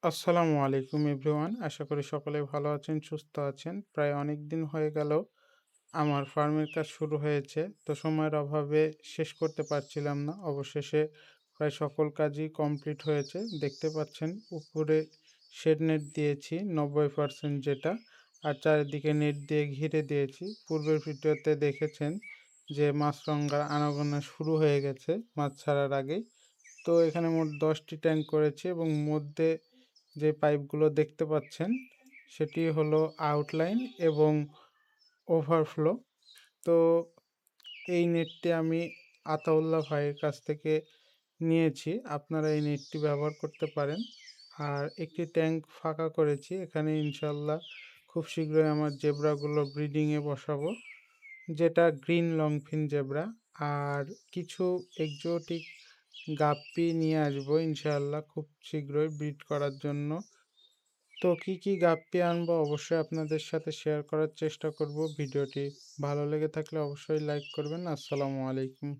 আসসালামু আলাইকুম এভরিওয়ান। আশা করি সকলে ভালো আছেন, সুস্থ আছেন। প্রায় অনেক দিন হয়ে গেল আমার ফার্মের কাজ শুরু হয়েছে। তো সময়ের অভাবে শেষ করতে পারছিলাম না। অবশেষে প্রায় সকল কাজই কমপ্লিট হয়েছে। দেখতে পাচ্ছেন উপরে শেড নেট দিয়েছি ৯০% যেটা। আর চারিদিকে নেট দিয়ে ঘিরে দিয়েছি। পূর্বের ভিডিওতে দেখেছেন যে মাছরাঙার আনাগোনা শুরু হয়ে গেছে মাছ ছাড়ার আগেই। তো এখানে মোট ১০টি ট্যাঙ্ক করেছি এবং মধ্যে যে পাইপগুলো দেখতে পাচ্ছেন সেটি হলো আউটলাইন এবং ওভারফ্লো। তো এই নেটটি আমি আতাউল্লাহ ভাইয়ের কাছ থেকে নিয়েছি। আপনারা এই নেটটি ব্যবহার করতে পারেন। আর একটি ট্যাঙ্ক ফাঁকা করেছি। এখানে ইনশাআল্লাহ খুব শীঘ্রই আমার জেব্রাগুলো ব্রিডিংয়ে বসাবো। যেটা গ্রিন লংফিন জেব্রা। আর কিছু এক্সোটিক গাপ্পি নিয়ে আসবো ইনশাআল্লাহ খুব শীঘ্রই ব্রিড করার জন্য। তো কি গাপ্পি আনবো অবশ্যই আপনাদের সাথে শেয়ার করার চেষ্টা করব। ভিডিওটি ভালো লেগে থাকলে অবশ্যই লাইক করবেন। আসসালামু আলাইকুম।